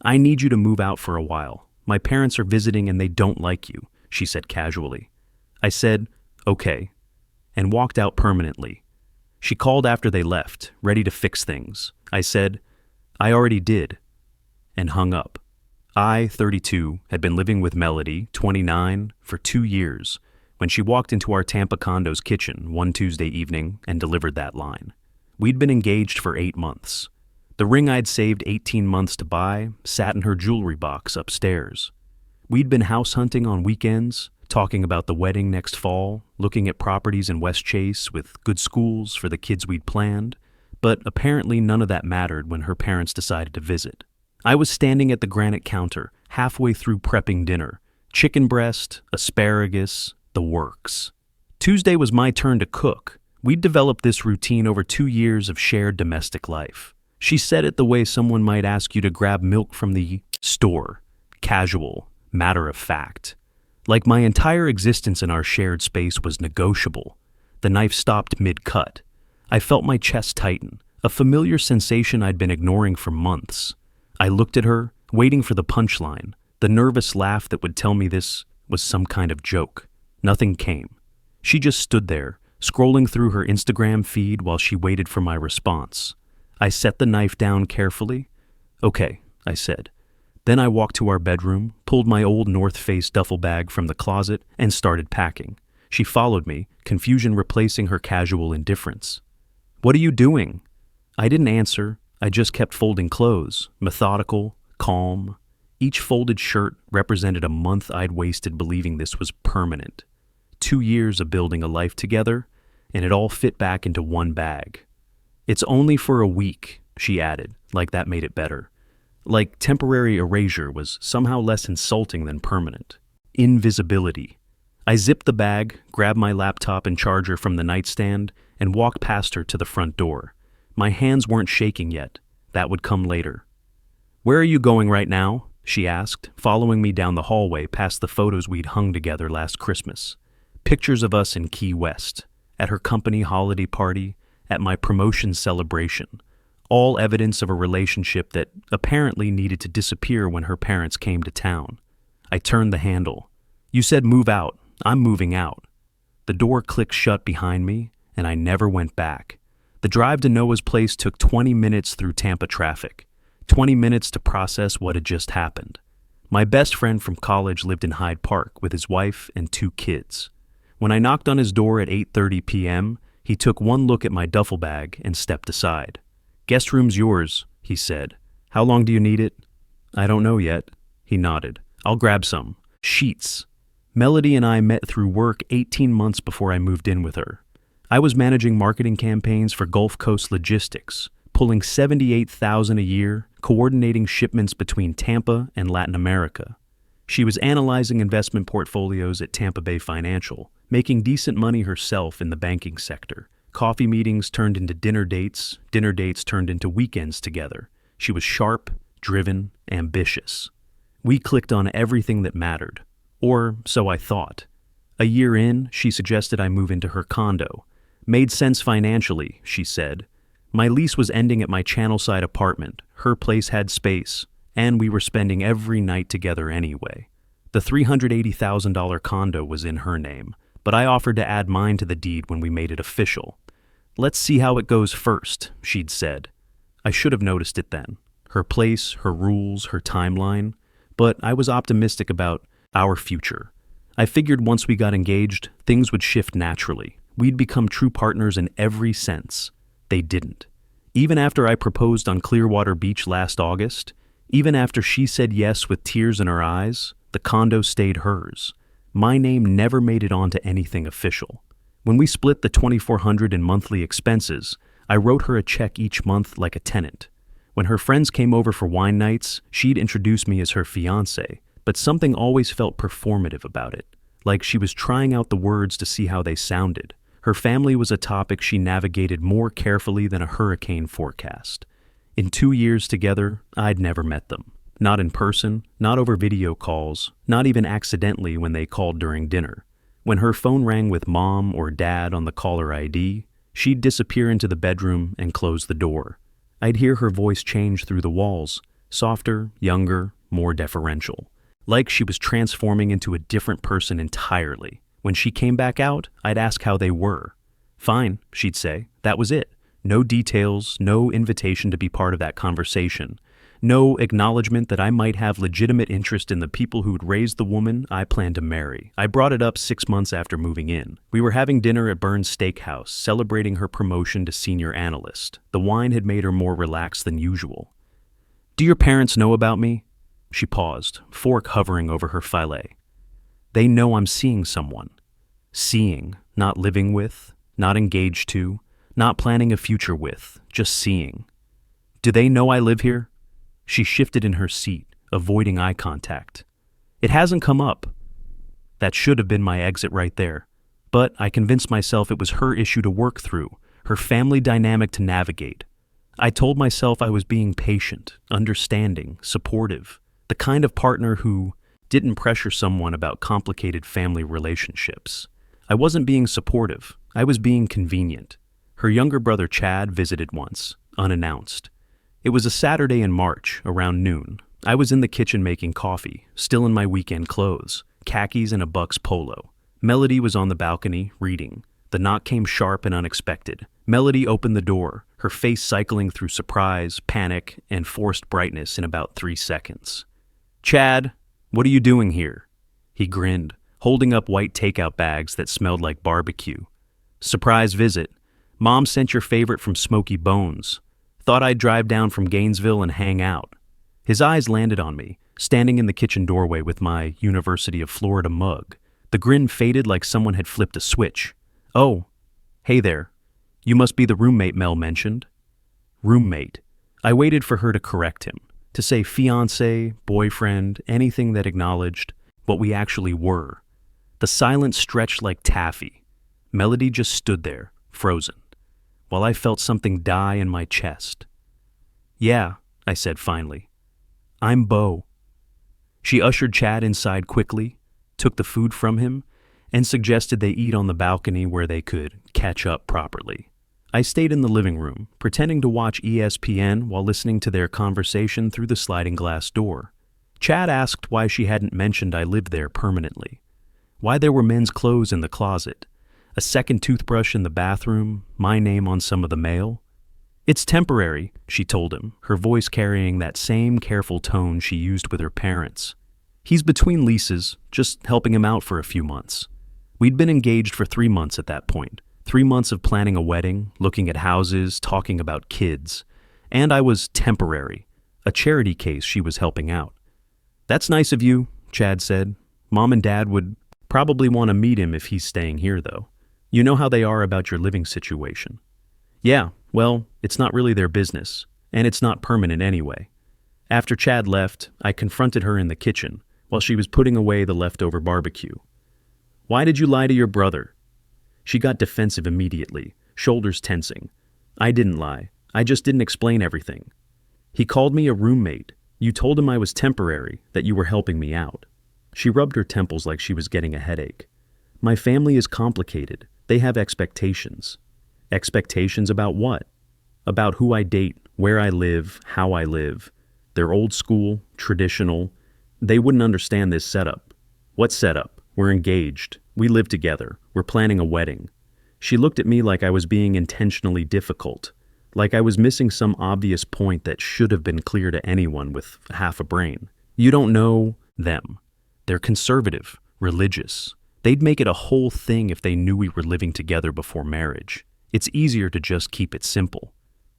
I need you to move out for a while. My parents are visiting and they don't like you, she said casually. I said, okay, and walked out permanently. She called after they left, ready to fix things. I said, I already did, and hung up. I, 32, had been living with Melody, 29, for 2 years when she walked into our Tampa condo's kitchen one Tuesday evening and delivered that line. We'd been engaged for 8 months. The ring I'd saved 18 months to buy sat in her jewelry box upstairs. We'd been house hunting on weekends, talking about the wedding next fall, looking at properties in West Chase with good schools for the kids we'd planned, but apparently none of that mattered when her parents decided to visit. I was standing at the granite counter, halfway through prepping dinner. Chicken breast, asparagus, the works. Tuesday was my turn to cook. We'd developed this routine over 2 years of shared domestic life. She said it the way someone might ask you to grab milk from the store. Casual, matter of fact. Like my entire existence in our shared space was negotiable. The knife stopped mid-cut. I felt my chest tighten, a familiar sensation I'd been ignoring for months. I looked at her, waiting for the punchline, the nervous laugh that would tell me this was some kind of joke. Nothing came. She just stood there, scrolling through her Instagram feed while she waited for my response. I set the knife down carefully. Okay, I said. Then I walked to our bedroom, pulled my old North Face duffel bag from the closet, and started packing. She followed me, confusion replacing her casual indifference. What are you doing? I didn't answer. I just kept folding clothes, methodical, calm. Each folded shirt represented a month I'd wasted believing this was permanent. 2 years of building a life together, and it all fit back into one bag. It's only for a week, she added, like that made it better. Like temporary erasure was somehow less insulting than permanent. Invisibility. I zipped the bag, grabbed my laptop and charger from the nightstand, and walked past her to the front door. My hands weren't shaking yet. That would come later. Where are you going right now? She asked, following me down the hallway past the photos we'd hung together last Christmas. Pictures of us in Key West, at her company holiday party, at my promotion celebration. All evidence of a relationship that apparently needed to disappear when her parents came to town. I turned the handle. You said move out. I'm moving out. The door clicked shut behind me, and I never went back. The drive to Noah's place took 20 minutes through Tampa traffic. 20 minutes to process what had just happened. My best friend from college lived in Hyde Park with his wife and 2 kids. When I knocked on his door at 8:30 p.m., he took one look at my duffel bag and stepped aside. Guest room's yours, he said. How long do you need it? I don't know yet. He nodded. I'll grab some. Sheets. Melody and I met through work 18 months before I moved in with her. I was managing marketing campaigns for Gulf Coast Logistics, pulling $78,000 a year, coordinating shipments between Tampa and Latin America. She was analyzing investment portfolios at Tampa Bay Financial, making decent money herself in the banking sector. Coffee meetings turned into dinner dates turned into weekends together. She was sharp, driven, ambitious. We clicked on everything that mattered, or so I thought. A year in, she suggested I move into her condo. Made sense financially, she said. My lease was ending at my Channelside apartment. Her place had space, and we were spending every night together anyway. The $380,000 condo was in her name, but I offered to add mine to the deed when we made it official. Let's see how it goes first, she'd said. I should have noticed it then. Her place, her rules, her timeline. But I was optimistic about our future. I figured once we got engaged, things would shift naturally. We'd become true partners in every sense. They didn't. Even after I proposed on Clearwater Beach last August, even after she said yes with tears in her eyes, the condo stayed hers. My name never made it onto anything official. When we split the $2,400 in monthly expenses, I wrote her a check each month like a tenant. When her friends came over for wine nights, she'd introduce me as her fiancée, but something always felt performative about it, like she was trying out the words to see how they sounded. Her family was a topic she navigated more carefully than a hurricane forecast. In 2 years together, I'd never met them. Not in person, not over video calls, not even accidentally when they called during dinner. When her phone rang with mom or dad on the caller ID, she'd disappear into the bedroom and close the door. I'd hear her voice change through the walls. Softer, younger, more deferential. Like she was transforming into a different person entirely. When she came back out, I'd ask how they were. Fine, she'd say. That was it. No details, no invitation to be part of that conversation. No acknowledgement that I might have legitimate interest in the people who'd raised the woman I planned to marry. I brought it up 6 months after moving in. We were having dinner at Burns Steakhouse, celebrating her promotion to senior analyst. The wine had made her more relaxed than usual. "Do your parents know about me?" She paused, fork hovering over her filet. "They know I'm seeing someone. Seeing, not living with, not engaged to, not planning a future with, just seeing. Do they know I live here?" She shifted in her seat, avoiding eye contact. "It hasn't come up." That should have been my exit right there. But I convinced myself it was her issue to work through, her family dynamic to navigate. I told myself I was being patient, understanding, supportive, the kind of partner who didn't pressure someone about complicated family relationships. I wasn't being supportive, I was being convenient. Her younger brother Chad visited once, unannounced. It was a Saturday in March, around noon. I was in the kitchen making coffee, still in my weekend clothes, khakis and a Bucks polo. Melody was on the balcony, reading. The knock came sharp and unexpected. Melody opened the door, her face cycling through surprise, panic, and forced brightness in about 3 seconds. "Chad, what are you doing here?" He grinned, holding up white takeout bags that smelled like barbecue. "Surprise visit. Mom sent your favorite from Smoky Bones. Thought I'd drive down from Gainesville and hang out." His eyes landed on me, standing in the kitchen doorway with my University of Florida mug. The grin faded like someone had flipped a switch. "Oh, hey there. You must be the roommate Mel mentioned." Roommate. I waited for her to correct him, to say fiancé, boyfriend, anything that acknowledged what we actually were. The silence stretched like taffy. Melody just stood there, frozen, while I felt something die in my chest. "Yeah," I said finally. "I'm Beau." She ushered Chad inside quickly, took the food from him, and suggested they eat on the balcony where they could catch up properly. I stayed in the living room, pretending to watch ESPN while listening to their conversation through the sliding glass door. Chad asked why she hadn't mentioned I lived there permanently, why there were men's clothes in the closet, a second toothbrush in the bathroom, my name on some of the mail. "It's temporary," she told him, her voice carrying that same careful tone she used with her parents. "He's between leases, just helping him out for a few months." We'd been engaged for 3 months at that point, 3 months of planning a wedding, looking at houses, talking about kids. And I was temporary, a charity case she was helping out. "That's nice of you," Chad said. "Mom and Dad would probably want to meet him if he's staying here, though. You know how they are about your living situation." "Yeah, well, it's not really their business, and it's not permanent anyway." After Chad left, I confronted her in the kitchen while she was putting away the leftover barbecue. "Why did you lie to your brother?" She got defensive immediately, shoulders tensing. "I didn't lie. I just didn't explain everything. He called me a roommate. You told him I was temporary, that you were helping me out." She rubbed her temples like she was getting a headache. "My family is complicated. They have expectations." "Expectations about what?" "About who I date, where I live, how I live. They're old school, traditional. They wouldn't understand this setup." "What setup? We're engaged. We live together. We're planning a wedding." She looked at me like I was being intentionally difficult, like I was missing some obvious point that should have been clear to anyone with half a brain. "You don't know them. They're conservative, religious. They'd make it a whole thing if they knew we were living together before marriage. It's easier to just keep it simple."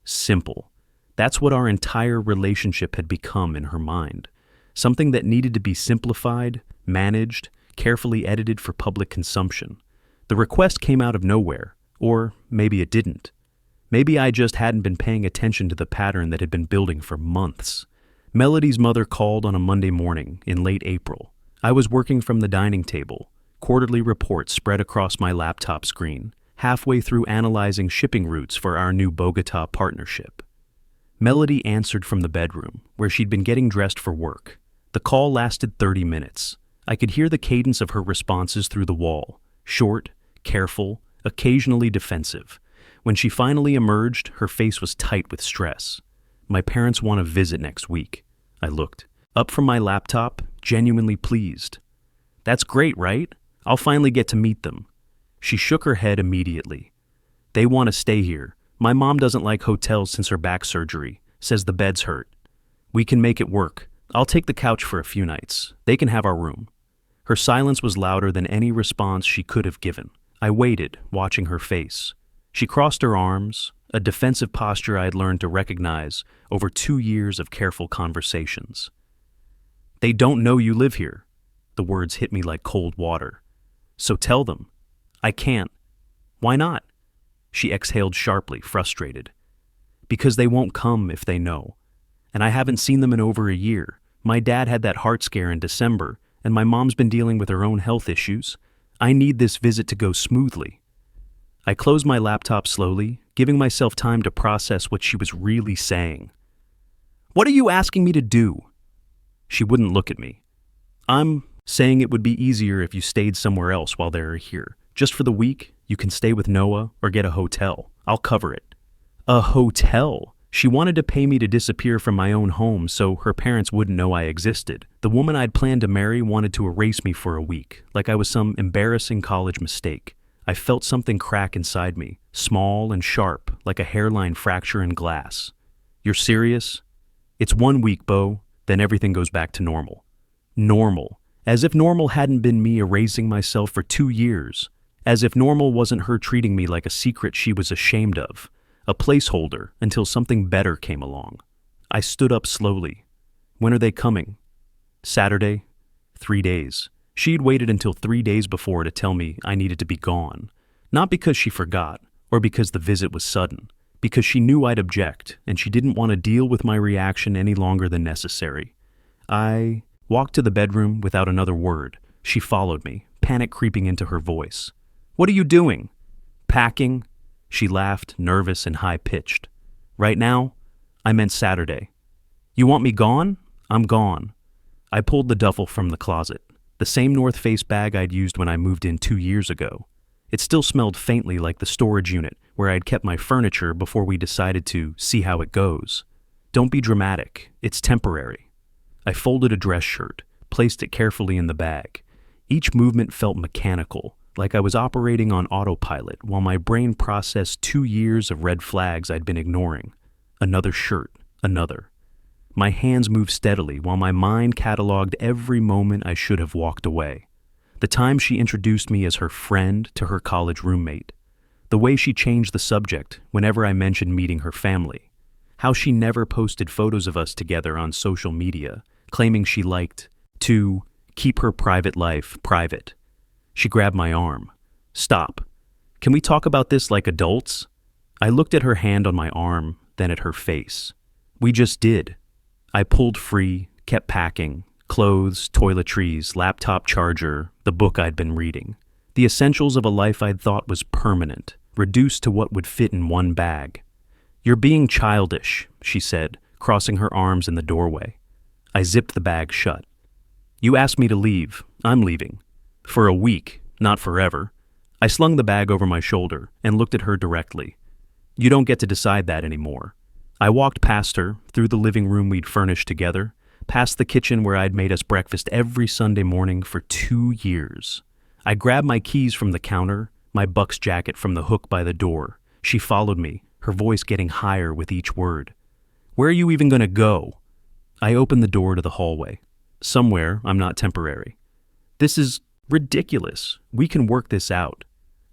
Simple. That's what our entire relationship had become in her mind. Something that needed to be simplified, managed, carefully edited for public consumption. The request came out of nowhere, or maybe it didn't. Maybe I just hadn't been paying attention to the pattern that had been building for months. Melody's mother called on a Monday morning in late April. I was working from the dining table, quarterly reports spread across my laptop screen, halfway through analyzing shipping routes for our new Bogota partnership. Melody answered from the bedroom, where she'd been getting dressed for work. The call lasted 30 minutes. I could hear the cadence of her responses through the wall, short, careful, occasionally defensive. When she finally emerged, her face was tight with stress. "My parents want to visit next week." I looked. Up from my laptop, genuinely pleased. That's great, right? I'll finally get to meet them. She shook her head immediately. They want to stay here. My mom doesn't like hotels since her back surgery. Says the beds hurt. We can make it work. I'll take the couch for a few nights. They can have our room. Her silence was louder than any response she could have given. I waited, watching her face. She crossed her arms, a defensive posture I had learned to recognize over 2 years of careful conversations. They don't know you live here. The words hit me like cold water. So tell them. I can't. Why not? She exhaled sharply, frustrated. Because they won't come if they know. And I haven't seen them in over a year. My dad had that heart scare in December, and my mom's been dealing with her own health issues. I need this visit to go smoothly. I closed my laptop slowly, giving myself time to process what she was really saying. What are you asking me to do? She wouldn't look at me. I'm saying it would be easier if you stayed somewhere else while they're here. Just for the week, you can stay with Noah or get a hotel. I'll cover it. A hotel? She wanted to pay me to disappear from my own home so her parents wouldn't know I existed. The woman I'd planned to marry wanted to erase me for a week, like I was some embarrassing college mistake. I felt something crack inside me, small and sharp, like a hairline fracture in glass. You're serious? It's 1 week, Beau, then everything goes back to normal. Normal. As if normal hadn't been me erasing myself for 2 years. As if normal wasn't her treating me like a secret she was ashamed of. A placeholder until something better came along. I stood up slowly. When are they coming? Saturday. 3 days. She'd waited until 3 days before to tell me I needed to be gone. Not because she forgot, or because the visit was sudden. Because she knew I'd object, and she didn't want to deal with my reaction any longer than necessary. I walked to the bedroom without another word. She followed me, panic creeping into her voice. What are you doing? Packing? She laughed, nervous and high-pitched. Right now? I meant Saturday. You want me gone? I'm gone. I pulled the duffel from the closet, the same North Face bag I'd used when I moved in 2 years ago. It still smelled faintly like the storage unit where I'd kept my furniture before we decided to see how it goes. Don't be dramatic. It's temporary. I folded a dress shirt, placed it carefully in the bag. Each movement felt mechanical, like I was operating on autopilot while my brain processed 2 years of red flags I'd been ignoring. Another shirt, another. My hands moved steadily while my mind cataloged every moment I should have walked away. The time she introduced me as her friend to her college roommate. The way she changed the subject whenever I mentioned meeting her family. How she never posted photos of us together on social media, claiming she liked to keep her private life private. She grabbed my arm. Stop. Can we talk about this like adults? I looked at her hand on my arm, then at her face. We just did. I pulled free, kept packing. Clothes, toiletries, laptop charger, the book I'd been reading. The essentials of a life I'd thought was permanent, reduced to what would fit in one bag. You're being childish, she said, crossing her arms in the doorway. I zipped the bag shut. You asked me to leave. I'm leaving. For a week, not forever. I slung the bag over my shoulder and looked at her directly. You don't get to decide that anymore. I walked past her, through the living room we'd furnished together, past the kitchen where I'd made us breakfast every Sunday morning for 2 years. I grabbed my keys from the counter, my Bucks jacket from the hook by the door. She followed me, her voice getting higher with each word. Where are you even going to go? I opened the door to the hallway. Somewhere I'm not temporary. This is ridiculous. We can work this out.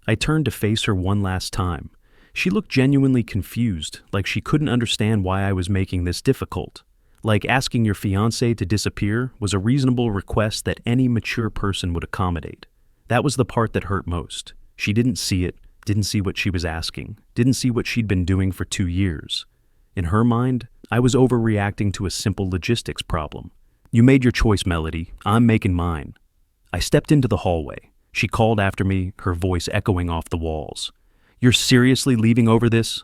I turned to face her one last time. She looked genuinely confused, like she couldn't understand why I was making this difficult. Like asking your fiancé to disappear was a reasonable request that any mature person would accommodate. That was the part that hurt most. She didn't see it, didn't see what she was asking, didn't see what she'd been doing for 2 years. In her mind, I was overreacting to a simple logistics problem. You made your choice, Melody. I'm making mine. I stepped into the hallway. She called after me, her voice echoing off the walls. You're seriously leaving over this?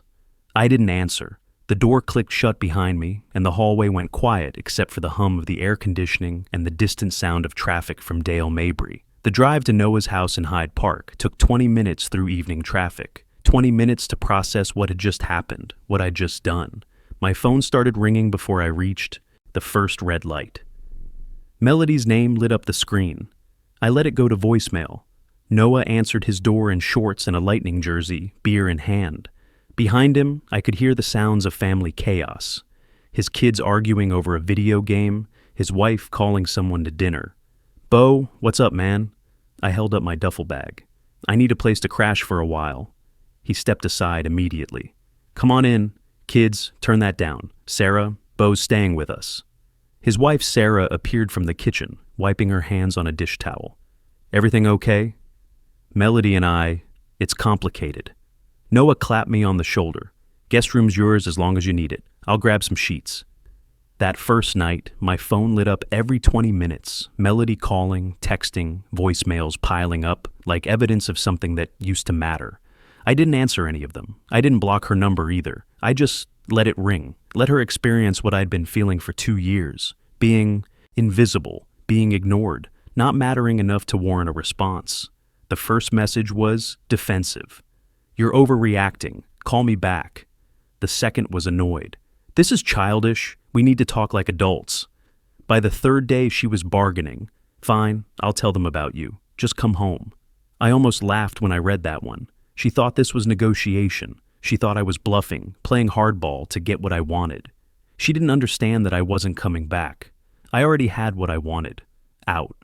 I didn't answer. The door clicked shut behind me, and the hallway went quiet except for the hum of the air conditioning and the distant sound of traffic from Dale Mabry. The drive to Noah's house in Hyde Park took 20 minutes through evening traffic. 20 minutes to process what had just happened, what I'd just done. My phone started ringing before I reached the first red light. Melody's name lit up the screen. I let it go to voicemail. Noah answered his door in shorts and a Lightning jersey, beer in hand. Behind him, I could hear the sounds of family chaos. His kids arguing over a video game, his wife calling someone to dinner. "Beau, what's up, man?" I held up my duffel bag. "I need a place to crash for a while." He stepped aside immediately. "Come on in. Kids, turn that down. Sarah, Beau's staying with us." His wife Sarah appeared from the kitchen, wiping her hands on a dish towel. "Everything okay?" Melody and it's complicated. Noah clapped me on the shoulder. "Guest room's yours as long as you need it. I'll grab some sheets." That first night, my phone lit up every 20 minutes, Melody calling, texting, voicemails piling up, like evidence of something that used to matter. I didn't answer any of them. I didn't block her number either. I just let it ring, let her experience what I'd been feeling for 2 years, being invisible, being ignored, not mattering enough to warrant a response. The first message was defensive. "You're overreacting. Call me back." The second was annoyed. "This is childish. We need to talk like adults." By the third day, she was bargaining. "Fine, I'll tell them about you. Just come home." I almost laughed when I read that one. She thought this was negotiation. She thought I was bluffing, playing hardball to get what I wanted. She didn't understand that I wasn't coming back. I already had what I wanted. Out.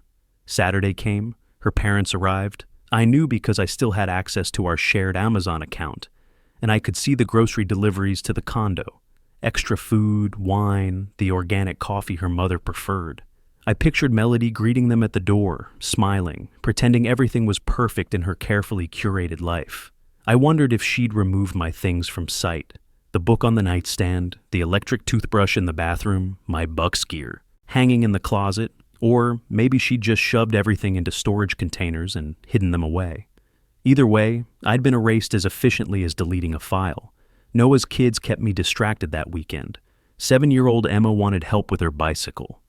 Saturday came. Her parents arrived. I knew because I still had access to our shared Amazon account, and I could see the grocery deliveries to the condo. Extra food, wine, the organic coffee her mother preferred. I pictured Melody greeting them at the door, smiling, pretending everything was perfect in her carefully curated life. I wondered if she'd remove my things from sight. The book on the nightstand, the electric toothbrush in the bathroom, my Bucks gear, hanging in the closet, or maybe she'd just shoved everything into storage containers and hidden them away. Either way, I'd been erased as efficiently as deleting a file. Noah's kids kept me distracted that weekend. 7-year-old Emma wanted help with her bicycle,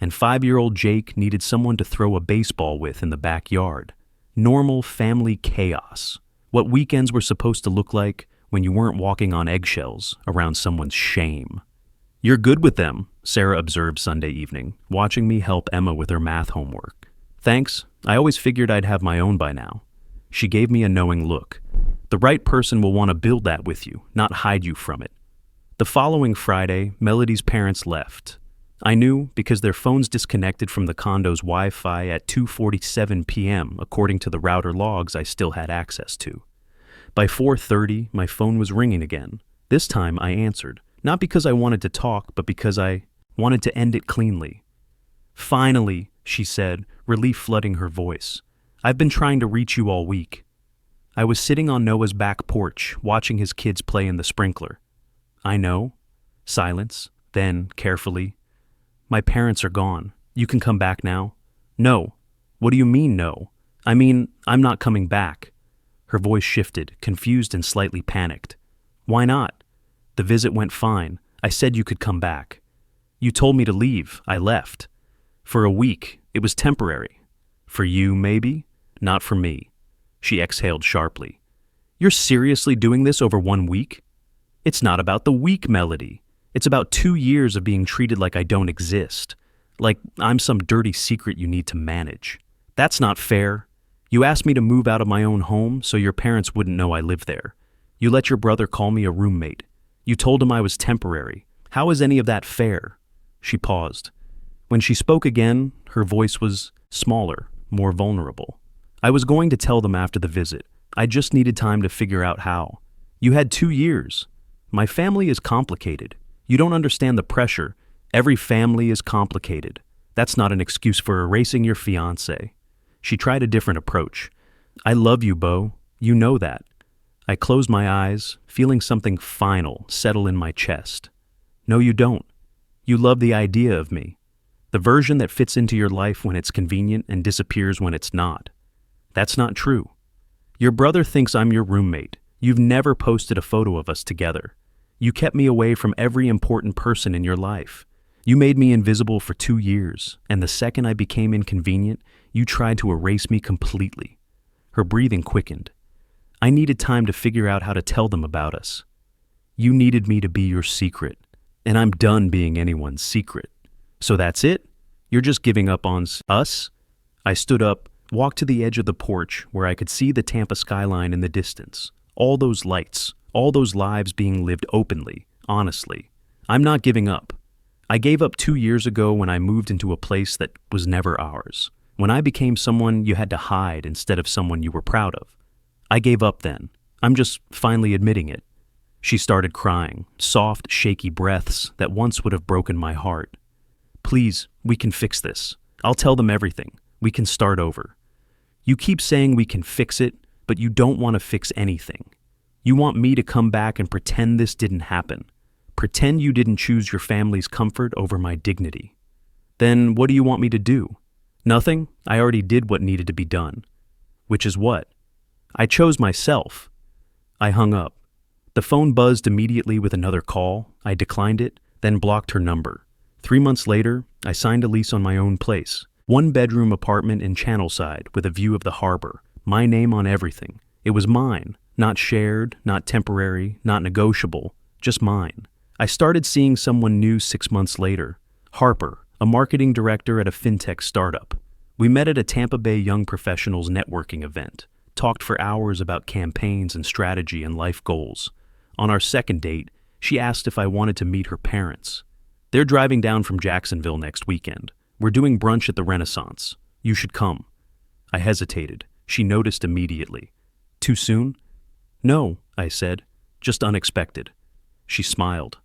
and 5-year-old Jake needed someone to throw a baseball with in the backyard. Normal family chaos. What weekends were supposed to look like when you weren't walking on eggshells around someone's shame. "You're good with them," Sarah observed Sunday evening, watching me help Emma with her math homework. "Thanks. I always figured I'd have my own by now." She gave me a knowing look. "The right person will want to build that with you, not hide you from it." The following Friday, Melody's parents left. I knew because their phones disconnected from the condo's Wi-Fi at 2:47 p.m. according to the router logs I still had access to. By 4:30, my phone was ringing again. This time I answered, not because I wanted to talk, but because I wanted to end it cleanly. "Finally," she said, relief flooding her voice. "I've been trying to reach you all week." I was sitting on Noah's back porch, watching his kids play in the sprinkler. "I know." Silence. Then, carefully, "My parents are gone. You can come back now." "No." "What do you mean, no?" "I mean, I'm not coming back." Her voice shifted, confused and slightly panicked. "Why not?" "The visit went fine. I said you could come back." "You told me to leave. I left." "For a week. It was temporary." "For you, maybe? Not for me." She exhaled sharply. "You're seriously doing this over 1 week?" "It's not about the week, Melody. It's about 2 years of being treated like I don't exist. Like I'm some dirty secret you need to manage. That's not fair. You asked me to move out of my own home so your parents wouldn't know I live there. You let your brother call me a roommate. You told him I was temporary. How is any of that fair?" She paused. When she spoke again, her voice was smaller, more vulnerable. "I was going to tell them after the visit. I just needed time to figure out how. You had 2 years. My family is complicated. You don't understand the pressure. Every family is complicated. That's not an excuse for erasing your fiancé." She tried a different approach. "I love you, Beau. You know that." I closed my eyes, feeling something final settle in my chest. "No, you don't. You love the idea of me. The version that fits into your life when it's convenient and disappears when it's not. That's not true. Your brother thinks I'm your roommate. You've never posted a photo of us together. You kept me away from every important person in your life. You made me invisible for 2 years, and the second I became inconvenient, you tried to erase me completely." Her breathing quickened. "I needed time to figure out how to tell them about us. You needed me to be your secret, and I'm done being anyone's secret. So that's it? You're just giving up on us? I stood up, walked to the edge of the porch where I could see the Tampa skyline in the distance. All those lights, all those lives being lived openly, honestly. I'm not giving up. I gave up 2 years ago when I moved into a place that was never ours. When I became someone you had to hide instead of someone you were proud of. I gave up then. I'm just finally admitting it. She started crying, soft, shaky breaths that once would have broken my heart. Please, we can fix this. I'll tell them everything. We can start over. You keep saying we can fix it, but you don't want to fix anything. You want me to come back and pretend this didn't happen. Pretend you didn't choose your family's comfort over my dignity. Then what do you want me to do? Nothing. I already did what needed to be done. Which is what? I chose myself. I hung up. The phone buzzed immediately with another call. I declined it, then blocked her number. 3 months later, I signed a lease on my own place. 1-bedroom apartment in Channelside with a view of the harbor. My name on everything. It was mine. Not shared, not temporary, not negotiable. Just mine. I started seeing someone new 6 months later. Harper, a marketing director at a fintech startup. We met at a Tampa Bay Young Professionals networking event. Talked for hours about campaigns and strategy and life goals. On our second date, she asked if I wanted to meet her parents. They're driving down from Jacksonville next weekend. We're doing brunch at the Renaissance. You should come. I hesitated. She noticed immediately. Too soon? No, I said. Just unexpected. She smiled.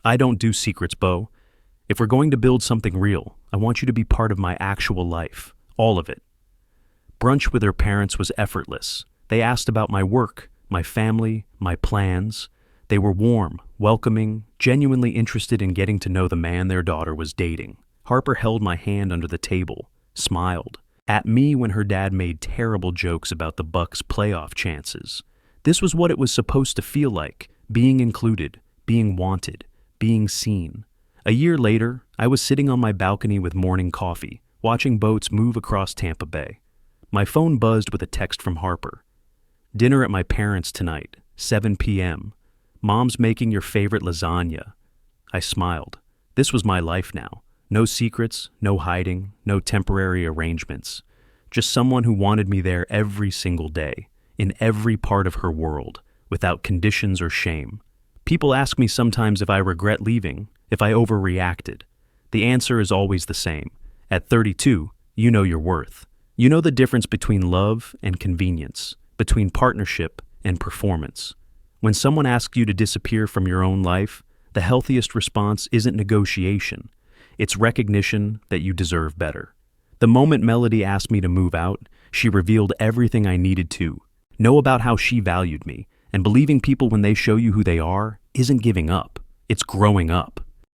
I don't do secrets, Beau. If we're going to build something real, I want you to be part of my actual life. All of it. Brunch with her parents was effortless. They asked about my work, my family, my plans. They were warm, welcoming, genuinely interested in getting to know the man their daughter was dating. Harper held my hand under the table, smiled, at me when her dad made terrible jokes about the Bucks' playoff chances. This was what it was supposed to feel like, being included, being wanted, being seen. A year later, I was sitting on my balcony with morning coffee, watching boats move across Tampa Bay. My phone buzzed with a text from Harper. Dinner at my parents' tonight, 7 p.m. Mom's making your favorite lasagna. I smiled. This was my life now. No secrets, no hiding, no temporary arrangements. Just someone who wanted me there every single day, in every part of her world, without conditions or shame. People ask me sometimes if I regret leaving, if I overreacted. The answer is always the same. At 32, you know your worth. You know the difference between love and convenience, between partnership and performance. When someone asks you to disappear from your own life, the healthiest response isn't negotiation. It's recognition that you deserve better. The moment Melody asked me to move out, she revealed everything I needed to know about how she valued me, and believing people when they show you who they are isn't giving up, it's growing up.